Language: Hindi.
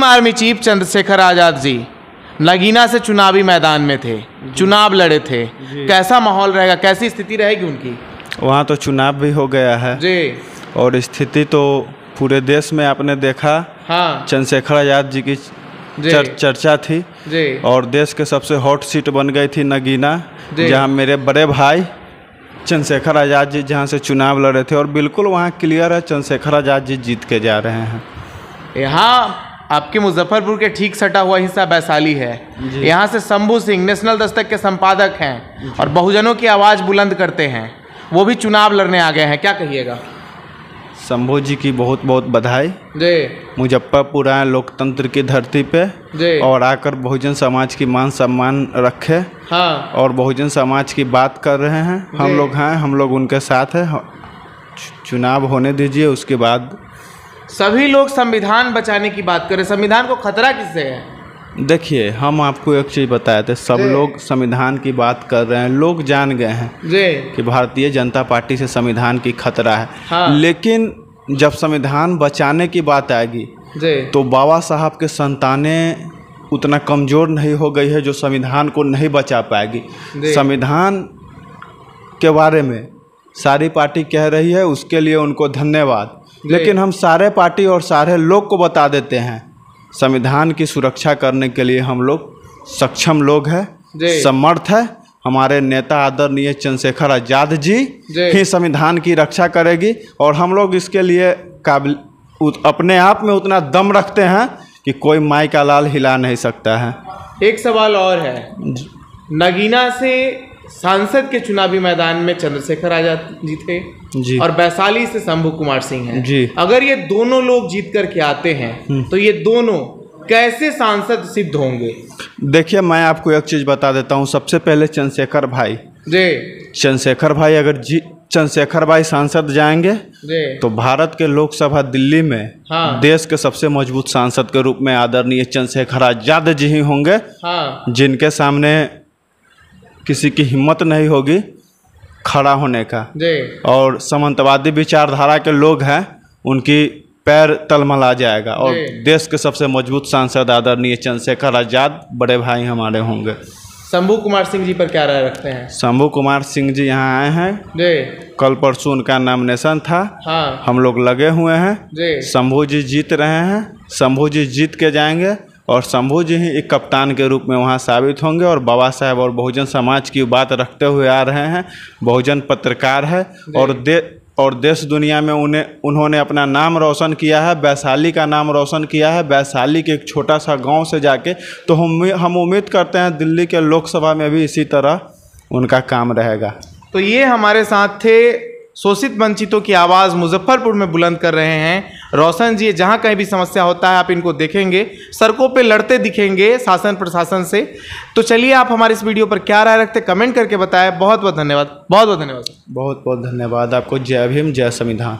आर्मी चीफ चंद्रशेखर आज़ाद जी नगीना से चुनावी मैदान में थे, चुनाव लड़े थे, कैसा माहौल रहेगा, कैसी स्थिति रहेगी उनकी? वहाँ तो चुनाव भी हो गया है जी, और स्थिति तो पूरे देश में आपने देखा। हाँ, चंद्रशेखर आज़ाद जी की चर्चा थी जी, और देश के सबसे हॉट सीट बन गई थी नगीना, जहाँ मेरे बड़े भाई चंद्रशेखर आज़ाद जी जहाँ से चुनाव लड़े थे और बिल्कुल वहाँ क्लियर है चंद्रशेखर आज़ाद जी जीत के जा रहे हैं। यहाँ आपके मुजफ्फरपुर के ठीक सटा हुआ हिस्सा वैशाली है, यहाँ से शंभू सिंह नेशनल दस्तक के संपादक हैं और बहुजनों की आवाज़ बुलंद करते हैं, वो भी चुनाव लड़ने आ गए हैं, क्या कहिएगा? शंभू जी की बहुत बहुत बधाई। मुजफ्फरपुर आए लोकतंत्र की धरती पे और आकर बहुजन समाज की मान सम्मान रखे। हाँ, और बहुजन समाज की बात कर रहे हैं। हम लोग हैं, हम लोग उनके साथ हैं। चुनाव होने दीजिए, उसके बाद सभी लोग संविधान बचाने की बात करें, संविधान को खतरा किससे है? देखिए, हम आपको एक चीज़ बताए थे, सब लोग संविधान की बात कर रहे हैं, लोग जान गए हैं कि भारतीय जनता पार्टी से संविधान की खतरा है। हाँ। लेकिन जब संविधान बचाने की बात आएगी तो बाबा साहब के संतानें उतना कमज़ोर नहीं हो गई है जो संविधान को नहीं बचा पाएगी। संविधान के बारे में सारी पार्टी कह रही है, उसके लिए उनको धन्यवाद, लेकिन हम सारे पार्टी और सारे लोग को बता देते हैं संविधान की सुरक्षा करने के लिए हम लोग सक्षम लोग हैं, समर्थ है। हमारे नेता आदरणीय चंद्रशेखर आज़ाद जी ही संविधान की रक्षा करेगी और हम लोग इसके लिए काबिल अपने आप में उतना दम रखते हैं कि कोई माई का लाल हिला नहीं सकता है। एक सवाल और है, नगीना से सांसद के चुनावी मैदान में चंद्रशेखर आज़ाद जी थे जी, और वैशाली से शंभू कुमार सिंह हैं जी। अगर ये दोनों लोग जीत करके आते हैं तो ये दोनों कैसे सांसद सिद्ध होंगे? देखिए, मैं आपको एक चीज़ बता देता हूँ। सबसे पहले चंद्रशेखर भाई अगर चंद्रशेखर भाई सांसद जाएंगे तो भारत के लोकसभा दिल्ली में देश के सबसे मजबूत सांसद के रूप में आदरणीय चंद्रशेखर आज़ाद जी ही होंगे, जिनके सामने किसी की हिम्मत नहीं होगी खड़ा होने का। और सामंतवादी विचारधारा के लोग हैं, उनकी पैर तलमला जाएगा और देश के सबसे मजबूत सांसद आदरणीय चंद्रशेखर आज़ाद बड़े भाई हमारे होंगे। शंभू कुमार सिंह जी पर क्या राय रखते हैं? शंभू कुमार सिंह जी यहाँ आए हैं, कल परसों उनका नॉमिनेशन था। हम लोग लगे हुए हैं, शंभू जी जीत रहे हैं, शंभू जी जीत के जाएंगे और शंभू जी ही एक कप्तान के रूप में वहाँ साबित होंगे और बाबा साहब और बहुजन समाज की बात रखते हुए आ रहे हैं। बहुजन पत्रकार है और देश दुनिया में उन्होंने अपना नाम रोशन किया है, वैशाली का नाम रोशन किया है, वैशाली के एक छोटा सा गांव से जाके। तो हम उम्मीद करते हैं दिल्ली के लोकसभा में भी इसी तरह उनका काम रहेगा। तो ये हमारे साथ थे, शोषित वंचितों की आवाज़ मुजफ्फरपुर में बुलंद कर रहे हैं रोशन जी। जहाँ कहीं भी समस्या होता है आप इनको देखेंगे, सड़कों पे लड़ते दिखेंगे शासन प्रशासन से। तो चलिए, आप हमारे इस वीडियो पर क्या राय रखते कमेंट करके बताएं। बहुत बहुत धन्यवाद, बहुत बहुत धन्यवाद, बहुत बहुत धन्यवाद आपको। जय भीम, जय संविधान।